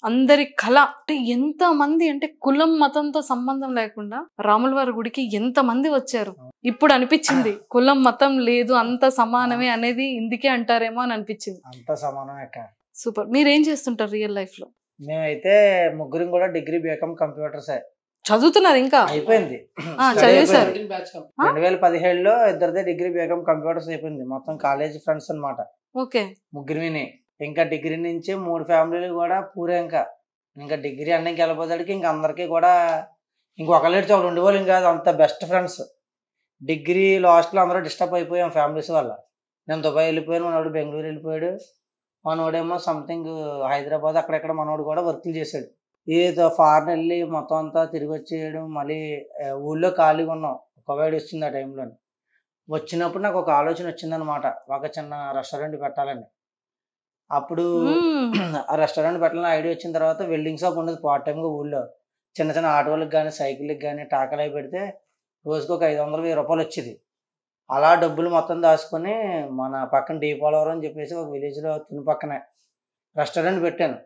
అందరి కళ. అంటే ఎంత మంది అంటే కులం మతంతో సంబంధం లేకుండా రాముల వారి గుడికి ఎంత మంది వచ్చారు. ఇప్పుడు అనిపించింది కులం మతం లేదు, అంత సమానమే అనేది ఇందుకే అంటారేమో అని అనిపించింది. అంత సమానమే. సూపర్. మీరేం చేస్తుంటారు రియల్ లైఫ్ లో? మేమైతే ముగ్గురం కూడా డిగ్రీ బీకామ్ కంప్యూటర్స్. చదువుతున్నారు ఇంకా? అయిపోయింది. చదివేశారు. 2017లో ఇద్దరిదే డిగ్రీ బీకామ్ కంప్యూటర్స్ అయిపోయింది. మొత్తం కాలేజ్ ఫ్రెండ్స్ అనమాట ఓకే. ముగ్గురిని. ఇంకా డిగ్రీ నుంచి 3 ఫ్యామిలీలు కూడా పూరే. ఇంకా డిగ్రీ అన్నికి వెళ్ళిపోతాడికి ఇంకా అందరికీ కూడా ఇంకొకళ్ళేడ్చి ఒకరు ఉండేవాళ్ళు. ఇంకా అంత బెస్ట్ ఫ్రెండ్స్. డిగ్రీ లాస్ట్లో అందరూ డిస్టర్బ్ అయిపోయాం ఫ్యామిలీస్ వల్ల. నేను దుబాయ్ వెళ్ళిపోయాను, మనోడు బెంగళూరు వెళ్ళిపోయాడు, మనోడేమో సంథింగ్ హైదరాబాద్ అక్కడెక్కడ మనోడు కూడా వర్క్లు చేశాడు. ఏదో ఫారెన్ వెళ్ళి మొత్తం అంతా తిరిగి వచ్చేయడం. మళ్ళీ ఊళ్ళో ఖాళీగా ఉన్నాం, కోవిడ్ వచ్చింది ఆ టైంలో. వచ్చినప్పుడు నాకు ఒక ఆలోచన వచ్చిందనమాట, ఒక చిన్న రెస్టారెంట్ పెట్టాలని. అప్పుడు ఆ రెస్టారెంట్ పెట్టాలని ఐడియా వచ్చిన తర్వాత వెల్డింగ్ షాప్ ఉండేది పార్ట్ టైంగా ఊళ్ళో. చిన్న చిన్న ఆటోలకు కానీ సైకిళ్ళకి కానీ టాకలు అవి పెడితే రోజుకి ఒక 500-1000 రూపాయలు వచ్చేది. అలా డబ్బులు మొత్తం దాచుకొని మన పక్కన డీపోలవరం అని చెప్పేసి ఒక విలేజ్లో తుని పక్కనే రెస్టారెంట్ పెట్టాను.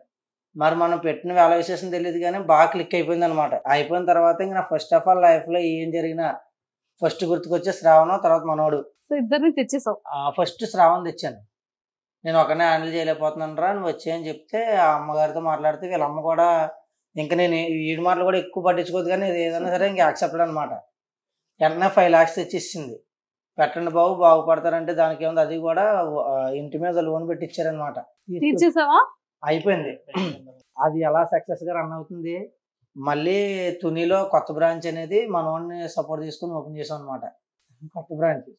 మరి మనం పెట్టిన వాల్యుయేషన్ తెలియదు కానీ బాగా క్లిక్ అయిపోయింది అనమాట. అయిపోయిన తర్వాత ఇంక నా ఫస్ట్ ఆఫ్ ఆల్ లైఫ్లో ఏం జరిగినా ఫస్ట్ గుర్తుకొచ్చే శ్రావణం, తర్వాత మనోడు. ఇద్దరిని తెచ్చేసావు? ఫస్ట్ శ్రావణ్ తెచ్చాను. నేను ఒకనే హ్యాండిల్ చేయలేకపోతున్నాను రా, నువ్వు వచ్చాయని చెప్తే ఆ అమ్మగారితో మాట్లాడితే వీళ్ళ అమ్మ కూడా ఇంకా నేను వీడి మాటలు కూడా ఎక్కువ పట్టించుకోదు కానీ ఇది ఏదైనా సరే ఇంకా యాక్సెప్టెడ్ అనమాట. వెంటనే 5 lakhs తెచ్చిచ్చింది. పెట్టండి బాబు బాగుపడతారంటే దానికి ఏముంది, అది కూడా ఇంటి మీద లోన్ పెట్టి ఇచ్చారనమాట. అయిపోయింది. అది ఎలా సక్సెస్గా రన్ అవుతుంది. మళ్ళీ తునిలో కొత్త బ్రాంచ్ అనేది మనోడిని సపోర్ట్ తీసుకుని ఓపెన్ చేసాం అనమాట. కొత్త బ్రాంచ్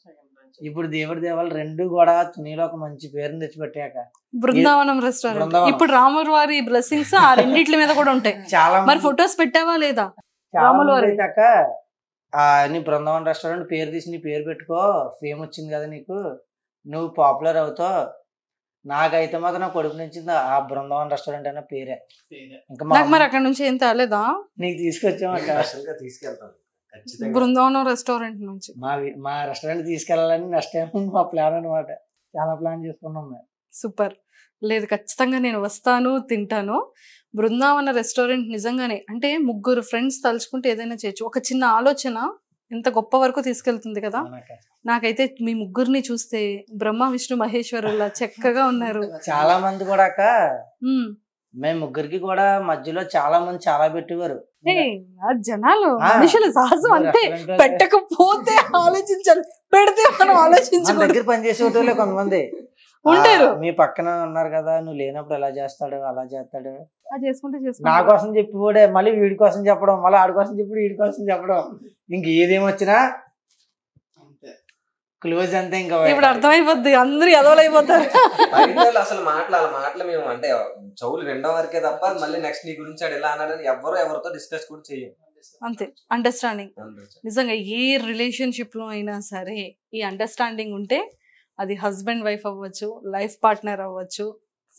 ఇప్పుడు దేవుడి దేవాలు 2 కూడా తునిలో ఒక మంచి పేరుని తెచ్చిపెట్టాక బృందావనం రెస్టారెంట్. ఇప్పుడు రాముల వారి బ్లెస్సింగ్స్ ఆ రెండిట్ల మీద కూడా ఉంటాయి. చాలా మరి ఫొటోస్ పెట్టావా లేదా? నీ బృందావన్ రెస్టారెంట్ పేరు తీసి నీ పేరు పెట్టుకో, ఫేమ్ వచ్చింది కదా నీకు, నువ్వు పాపులర్ అవుతావు. నాకైతే మాత్రం నా కొడుకు నుంచి ఆ బృందావన్ రెస్టారెంట్ అనే పేరే. ఇంకా మరి అక్కడ నుంచి ఏం తేలేదా? నీకు తీసుకొచ్చాం తీసుకెళ్తాను బృందావనం రెస్టారెంట్ నుంచి. మా రెస్టారెంట్ తీసుకెళ్ళాలని నెక్స్ట్ టైం మా ప్లాన్ అనమాట. చాలా ప్లాన్ చేసుకున్నాం మేము. సూపర్. లేదు ఖచ్చితంగా నేను వస్తాను, తింటాను. బృందావన రెస్టారెంట్ నిజంగానే అంటే 3 ఫ్రెండ్స్ తలుచుకుంటే ఏదైనా చేయొచ్చు. ఒక చిన్న ఆలోచన ఎంత గొప్ప వరకు తీసుకెళ్తుంది కదా. నాకైతే మీ 3 చూస్తే బ్రహ్మ విష్ణు మహేశ్వరులా చక్కగా ఉన్నారు. చాలా మంది కూడా మేము 3 కూడా మధ్యలో చాలా మంది చాలా పెట్టేవారు. జనాలు మనుషుల సహజం అంతే. పెట్టకపోతే ఆలోచించాలి, పెడితే మనం ఆలోచించాలి. దగ్గర పనిచేసేటోళ్ళే కొంతమంది ఉంటారు. మీ పక్కన ఉన్నారు కదా, నువ్వు లేనప్పుడు ఎలా చేస్తాడు అలా చేస్తాడు, నా కోసం చెప్పిపోడే, మళ్ళీ వీడి కోసం చెప్పడం, మళ్ళీ ఆడి కోసం చెప్పి వీడి కోసం చెప్పడం, ఇంక ఏదేమొచ్చినా క్లోజ్ అంతే. ఇంకా ఇప్పుడు అర్థమైపోద్ది, అందరూ ఎదవలైపోతారు. అసలు మాటలు మేము అంటే చౌలు 2వ వరకే తప్ప మళ్ళీ నెక్స్ట్ నీ గురించి ఎలా అన్నాడని ఎవరితో డిస్కస్ కూడా చేయం. అంతే. అండర్స్టాండింగ్. నిజంగా ఏ రిలేషన్షిప్ లో అయినా సరే ఈ అండర్స్టాండింగ్ ఉంటే అది హస్బెండ్ వైఫ్ అవ్వచ్చు, లైఫ్ పార్ట్నర్ అవ్వచ్చు,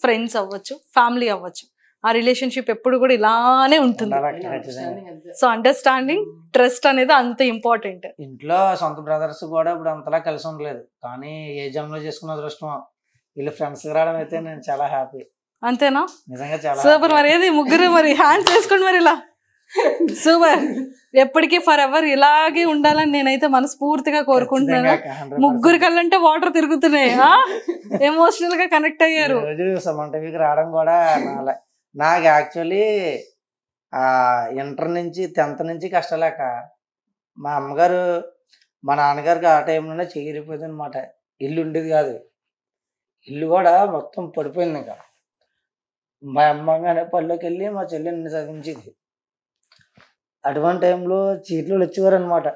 ఫ్రెండ్స్ అవ్వచ్చు, ఫ్యామిలీ అవ్వచ్చు, ఆ రిలేషన్షిప్ ఎప్పుడు కూడా ఇలానే ఉంటుంది. సో అండర్స్టాండింగ్, ట్రస్ట్ అనేది అంత ఇంపార్టెంట్. ఇంట్లో సొంత బ్రదర్స్ కూడా ఇప్పుడు అంతలా కలిసి ఉండలేదు, కానీ ఏ జంలో చేసుకున్న అదృష్టం వీళ్ళు ఫ్రెండ్స్ రావడం అయితే నేను చాలా హ్యాపీ. అంతేనా? నిజంగా చాలా సూపర్. మరి ఏది 3 మరి హ్యాండ్స్ వేసుకోండి మరి ఇలా. సూపర్. ఎప్పటికీ ఫర్ ఎవర్ ఇలాగే ఉండాలని నేనైతే మనస్ఫూర్తిగా కోరుకుంటున్నాను. 3 కళ్ళంటే వాటర్ తిరుగుతున్నాయి. ఎమోషనల్ గా కనెక్ట్ అయ్యారు. సుమన్ రావడం కూడా నాకు యాక్చువల్లీ ఇంటర్ నుంచి 10th నుంచి కష్టలేక మా అమ్మగారు మా నాన్నగారికి ఆ టైంలోనే చేరిపోయింది అనమాట. ఇల్లు ఉండేది కాదు, ఇల్లు కూడా మొత్తం పడిపోయింది. ఇంకా మా అమ్మగానే పళ్ళలోకి వెళ్ళి మా చెల్లిని చదివించింది. అటువంటి టైంలో చీట్లు వచ్చేవారు అనమాట.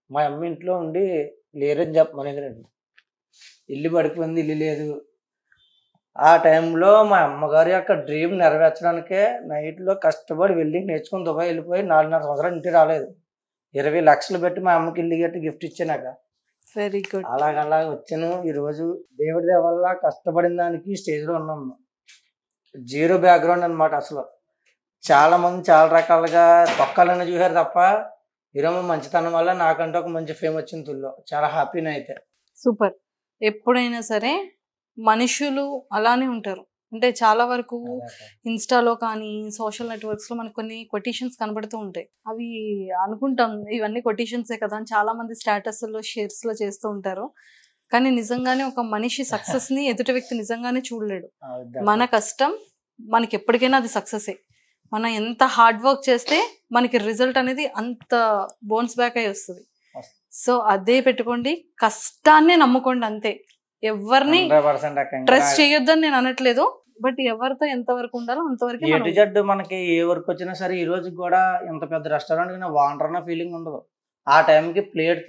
మా అమ్మ ఇంట్లో ఉండి లేరని చెప్పమనేది, ఇల్లు పడిపోయింది, ఇల్లు లేదు. ఆ టైంలో మా అమ్మగారి యొక్క డ్రీమ్ నెరవేర్చడానికే నైట్లో కష్టపడి వెళ్ళి నేర్చుకుని దుబాయ్ వెళ్ళిపోయి 4.5 సంవత్సరాలు ఇంటికి రాలేదు. 20 లక్షలు పెట్టి మా అమ్మకి ఇల్లు గట్టి గిఫ్ట్ ఇచ్చానాక వెరీ గుడ్. అలాగలా వచ్చాను. ఈరోజు దేవుడి వల్ల కష్టపడిన దానికి స్టేజ్లో ఉన్నాము. 0 బ్యాక్గ్రౌండ్ అనమాట. అసలు చాలా మంది చాలా రకాలుగా తొక్కాలని చూసారు తప్ప ఈరోజు మంచితనం వల్ల నాకంటే ఒక మంచి ఫేమ్ వచ్చింది తుల్లో. చాలా హ్యాపీనే అయితే. సూపర్. ఎప్పుడైనా సరే మనుషులు అలానే ఉంటారు. అంటే చాలా వరకు ఇన్స్టాలో కానీ సోషల్ నెట్వర్క్స్ లో మనకు కొన్ని కొటేషన్స్ కనబడుతూ ఉంటాయి. అవి అనుకుంటాం ఇవన్నీ కొటేషన్సే కదా అని చాలా మంది స్టేటస్ లో షేర్స్ లో చేస్తూ ఉంటారు. కానీ నిజంగానే ఒక మనిషి సక్సెస్ ని ఎదుటి వ్యక్తి నిజంగానే చూడలేడు. మన కష్టం మనకి ఎప్పటికైనా అది సక్సెసే. మనం ఎంత హార్డ్ వర్క్ చేస్తే మనకి రిజల్ట్ అనేది అంత బోన్స్ బ్యాక్ అయి వస్తుంది. సో అదే పెట్టుకోండి, కష్టాన్నే నమ్ముకోండి అంతే. ఎవరిని 100% అక్క. ట్రస్ట్ చేయొద్దని నేను అనట్లేదు, బట్ ఎవరితో ఎంత వరకు ఉండాలో అంతవరకు ఏ టు జెడ్ మనకి ఏ వర్క్ వచ్చినా సరే, ఈ రోజు కూడా ఎంత పెద్ద రెస్టారెంట్ వాండర్ అన్న ఫీలింగ్ ఉండదు. ఆ టైంకి ప్లేట్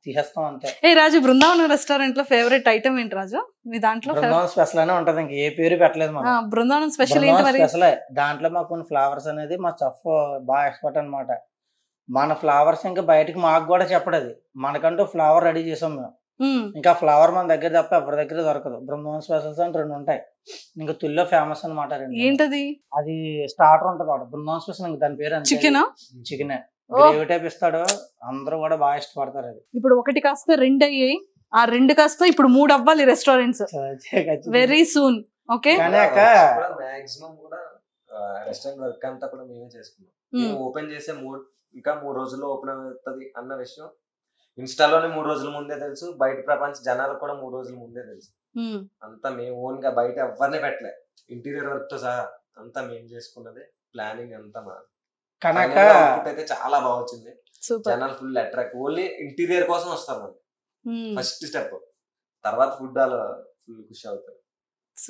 తీసేస్తాం అంతే. ఏ రాజు, బృందావనం రెస్టారెంట్ లో ఫేవరెట్ ఐటమ్ ఏంటి రాజు మీ దాంట్లో? బృందావనం స్పెషల్ అనే ఉంటది, ఇంక ఏ పేరు పెట్టలేదు మనం. బృందావనం స్పెషల్ ఏంటి మరి? స్పెషల్ దాంట్లో మాకు కొన్ని ఫ్లవర్స్ అనేది మా చెఫ్ బాగా ఎక్స్పర్ట్ అనమాట. మన ఫ్లవర్స్ ఇంకా బయటకి మాకు కూడా చెప్పడది, మనకంటూ ఫ్లవర్ రెడీ చేసాం మేము. ఇంకా ఫ్లవర్ మన దగ్గర తప్ప ఎవరి దగ్గర దొరకదు. బృందావనం స్పెషల్స్ అని 2 ఉంటాయి, ఇంకా తుల్లో ఫేమస్ అనమాట. ఏంటది? అది స్టార్టర్ ఉంటది ఒకటి, బృందావనం స్పెషల్. ఇంకా దాని పేరు చికెన్. చికెన్ గ్రేవీ టైప్ ఇస్తాడు, అందరూ కూడా బాగా ఇష్టపడతారు. అది ఇప్పుడు 1 కాస్త 2 అయ్యాయి, ఆ 2 కాస్త ఇప్పుడు 3 అవ్వాలి restaurants very soon. Okay, maximum కూడా రెస్టారెంట్ వర్క్ అంతా కూడా మేమే చేసుకున్నాం. ఓపెన్ చేసే ఇంకా 3 రోజుల్లో ఓపెన్ అవుతుంది అన్న విషయం ఇన్స్టాలోనే 3 రోజుల ముందే తెలుసు, బయట ప్రపంచ జనాలకు కూడా 3 రోజుల ముందే తెలుసు. అంతా మేము ఓన్ గా బయట ఎవరిని పెట్టలే, ఇంటీరియర్ వర్క్ తో సహా అంతా మేము చేసుకున్నదే. ప్లానింగ్ అంతా మాది. కనుక అయితే చాలా బాగా వచ్చింది, జనాలు ఫుల్ అట్రాక్ట్. ఓన్లీ ఇంటీరియర్ కోసం వస్తారు మనకి ఫస్ట్ స్టెప్, తర్వాత ఫుడ్ అలా ఫుల్ ఖుషి అవుతారు.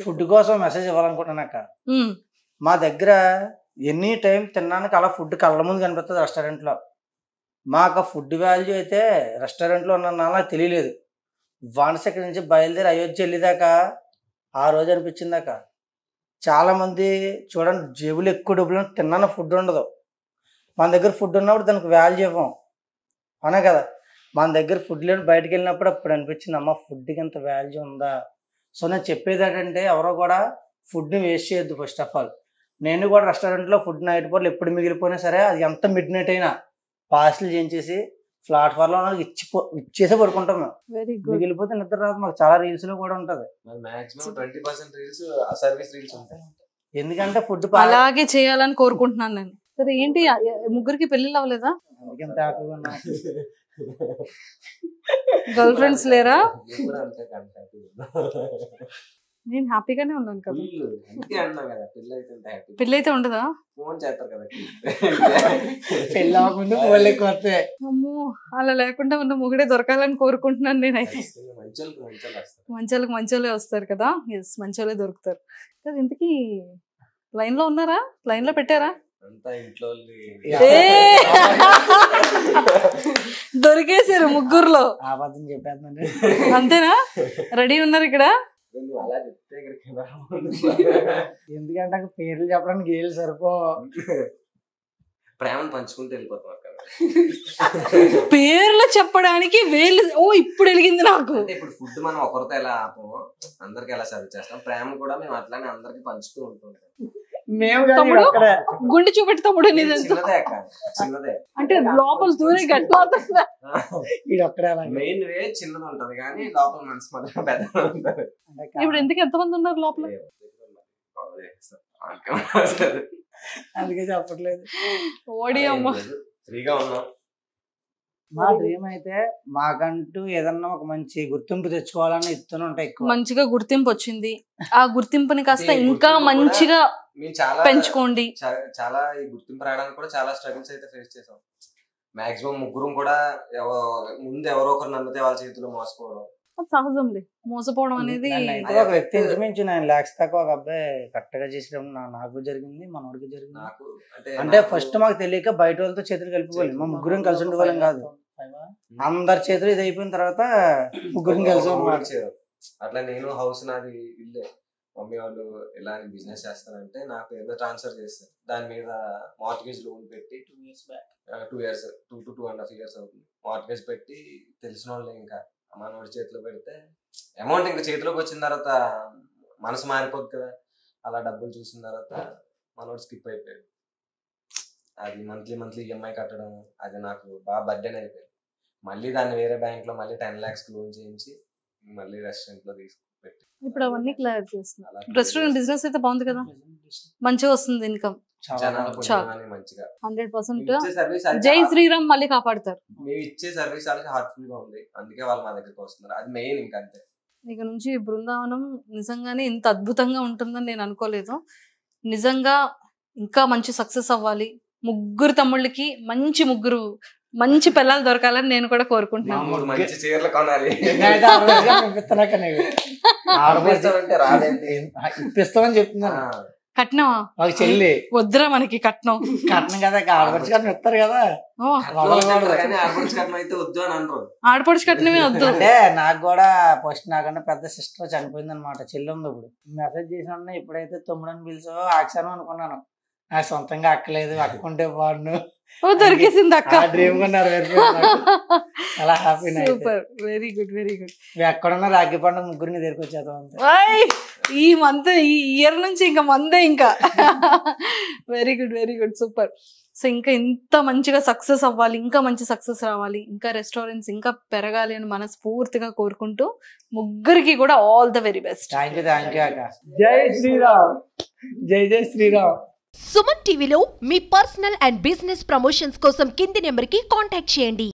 ఫుడ్ కోసం మెసేజ్ ఇవ్వాలనుకుంటున్నాక, మా దగ్గర ఎనీ టైం తినడానికి అలా ఫుడ్ కళ్ళ ముందు కనిపిస్తుంది రెస్టారెంట్ లో. మాకు ఫుడ్ వాల్యూ అయితే రెస్టారెంట్ లో ఉన్న తెలియలేదు. వానసెక్కడి నుంచి బయలుదేరి అయోధ్య వెళ్ళేదాకా ఆ రోజు అనిపించిందాక చాలా మంది చూడండి, జేబులు ఎక్కువ డబ్బులు తిన్నాను, ఫుడ్ ఉండదు. మన దగ్గర ఫుడ్ ఉన్నప్పుడు దానికి వాల్యూ ఇవ్వం, అవునా కదా? మన దగ్గర ఫుడ్ లేని బయటకు వెళ్ళినప్పుడు అప్పుడు అనిపించింది, అమ్మ ఫుడ్కి ఎంత వాల్యూ ఉందా. సో నేను చెప్పేది ఏంటంటే, ఎవరో కూడా ఫుడ్ని వేస్ట్ చేయొద్దు. ఫస్ట్ ఆఫ్ ఆల్ నేను కూడా రెస్టారెంట్లో ఫుడ్ నైట్ పూటలు ఎప్పుడు మిగిలిపోయినా సరే, అది ఎంత మిడ్ నైట్ అయినా పార్సిల్ చేయించేసి ప్లాట్ఫామ్లో ఇచ్చేసే పడుకుంటాం మేము. మిగిలిపోతే నిద్ర రాదు. మాకు చాలా రీల్స్ లో కూడా ఉంటది, మాక్సిమం 20% రీల్స్ సర్వీస్ రీల్స్ ఉంటాయి. ఎందుకంటే ఫుడ్ అలాగే చేయాలని కోరుకుంటున్నాను నేను. సరే ఏంటి, 3 పెళ్ళిళ్ళు అవ్వలేదా? గర్ల్ ఫ్రెండ్స్ లేరా? నేను హ్యాపీగానే ఉన్నాను కదా. పెళ్ళి అయితే ఉండదా? ఫోన్ చేస్తారు కదా పెళ్ళి అవ్వకుండా ఫోన్లు ఎక్కువ వస్తాయి. అమ్మో, అలా లేకుండా ఉన్న మొగుడే దొరకాలని కోరుకుంటున్నాను నేనైతే. మంచోళ్ళకి మంచోళ్ళే వస్తారు కదా. ఎస్, మంచోళ్ళే దొరుకుతారు కదా. ఇంతకీ లైన్ లో ఉన్నారా? లైన్ లో పెట్టారా? అంతా ఇంట్లో దొరికేసారు 3లో. అబద్ధం చెప్పేద్దండి. అంతేనా? రెడీ ఉన్నారు ఇక్కడ? అలా చెప్తే ఎందుకంటే పేర్లు చెప్పడానికి ఏళ్ళు సరిపో. ప్రేమను పంచుకుంటూ వెళ్ళిపోతాం అక్కడ. పేర్లు చెప్పడానికి వేలు. ఓ, ఇప్పుడు వెలిగింది నాకు. ఇప్పుడు ఫుడ్ మనం ఒకరితో ఎలా ఆపము, అందరికి ఎలా సర్వ్ చేస్తాం, ప్రేమ కూడా మేము అట్లానే అందరికి పంచుతూ ఉంటుంటాం. తమ్ముడు గుండె చూపెట్టి తమ్ముడు. చిన్నదే అంటే లోపల దూరం గట్లా మెయిన్ వే చిన్నది ఉంటది కానీ లోపల మనసు మాత్రం పెద్దగా ఉంటది. ఇప్పుడు ఎందుకు ఎంతమంది ఉన్నారు లోపల? అందుకే చెప్పట్లేదు. ఓడి అమ్మ, ఫ్రీగా ఉన్నాం. మా డ్రీమ్ అయితే మాకంటూ ఏదన్నా ఒక మంచి గుర్తింపు తెచ్చుకోవాలని ఇస్తూనే ఉంటాయి. మంచిగా గుర్తింపు వచ్చింది, ఆ గుర్తింపుని కాస్త ఇంకా మంచిగా పెంచుకోండి. చాలా ఈ గుర్తింపు రావడానికి కూడా చాలా స్ట్రగుల్స్ అయితే ఫేస్ చేసాం. మాక్సిమం 3 కూడా ముందు ఎవరో ఒకరు నమ్మితే వాళ్ళ చేతిలో మోసపోవడం సహజంలే. మోసపోవడం అనేది ఒక వ్యక్తి ఇంచుమించు 9 lakhs దాకా ఒక అబ్బాయి కరెక్ట్ గా చేసడం నాకు జరిగింది, మనోడికి జరిగింది. అంటే ఫస్ట్ మాకు తెలియక బయట వాళ్ళతో చేతులు కలిపిపోవాలి. మా 3 కలిసి ఉండేవాళ్ళం కాదు, అందరి చేతులు ఇది అయిపోయిన తర్వాత 3 కలిసి ఉండేవారు. అట్లా నేను హౌస్ నాది ఇల్లే, మమ్మీ వాళ్ళు ఎలా బిజినెస్ చేస్తానంటే నా పేరులో ట్రాన్స్ఫర్ చేస్తారు. దాని మీద మార్ట్గేజ్ లోన్ పెట్టి 2 years back 2 years 2 to 2.5 years అవుతుంది. మార్ట్గేజ్ పెట్టి తెలిసిన వాళ్ళు ఇంకా మనోడి చేతిలో పెడితే అమౌంట్ ఇంకా చేతిలోకి వచ్చిన తర్వాత మనసు మారిపోద్ది కదా. అలా డబ్బులు చూసిన తర్వాత మనోడు స్కిప్ అయిపోయాడు. అది మంత్లీ ఈఎంఐ కట్టడం అది నాకు బాగా బర్డెన్ అయిపోయింది. మళ్ళీ దాన్ని వేరే బ్యాంక్ లో మళ్ళీ 10 lakhs లోన్ చేయించి మళ్ళీ రెస్టారెంట్ లో తీసుకుపెట్టి ఇప్పుడు అవన్నీ క్లియర్ చేస్తున్నారు. రెస్టారెంట్ బిజినెస్ అయితే బాగుంది కదా, మంచిగా వస్తుంది ఇన్కమ్. 100% జై శ్రీరామ్ మళ్ళీ కాపాడుతారు. మేము ఇచ్చే సర్వీస్ వాళ్ళకి హార్ట్ఫుల్ గా ఉంది, అందుకే వాళ్ళు మా దగ్గరికి వస్తున్నారు. అది మెయిన్. ఇంకా అంతే. ఇక నుంచి బృందావనం నిజంగానే ఇంత అద్భుతంగా ఉంటుందని నేను అనుకోలేదు. నిజంగా ఇంకా మంచి సక్సెస్ అవ్వాలి, ముగ్గురు తమ్ముళ్ళకి మంచి పిల్లలు దొరకాలని నేను కూడా కోరుకుంటున్నాను. 3 మంచి చీరలు కొనాలి. నేనైతే ఆడపడుచుగా పంపిస్తున్నాక నీకు. ఆడపడుచు రాదేంటి? ఇప్పిస్తామని చెప్తున్నాను. కట్నమా? ఒక చెల్లి వద్దురా మనకి కట్నం. కట్నం కదా, ఆడపడుచు కట్నం ఇస్తారు కదా. కానీ ఆడపడుచు కట్నం అయితే వద్దు అని అంటారు. ఆడపడుచు కట్నమే వద్దు అంటే నాకు కూడా ఫస్ట్ నాకన్నా పెద్ద సిస్టర్ చనిపోయింది అనమాట. చెల్లి ఉంది. ఇప్పుడు మెసేజ్ చేసిన ఎప్పుడైతే తమ్ముడని పిలిచో ఆక్షాను అనుకున్నాను. నాకు సొంతంగా అక్కలేదు, అక్కుంటే బాగుండు. దొరికేసింది అక్క. డ్రీమ్ గా చాలా హ్యాపీ. Super, very good. ఎక్కడున్నా రాఖీ పండుగ ముగ్గురిని దగ్గరికి వచ్చేద్దాం అంతే. ఈ మంత్, ఈ ఇయర్ నుంచి ఇంకా మందే ఇంకా. Very good, super. సో ఇంకా ఇంత మంచిగా సక్సెస్ అవ్వాలి, ఇంకా మంచి సక్సెస్ రావాలి, ఇంకా రెస్టారెంట్స్ ఇంకా పెరగాలి అని మనస్ఫూర్తిగా కోరుకుంటూ ముగ్గురికి కూడా all the very best. Thank you అక్క. జై శ్రీరామ్. జై శ్రీరామ్. సుమన్ టీవీలో మీ పర్సనల్ అండ్ బిజినెస్ ప్రమోషన్స్ కోసం కింది నెంబర్కి కాంటాక్ట్ చేయండి.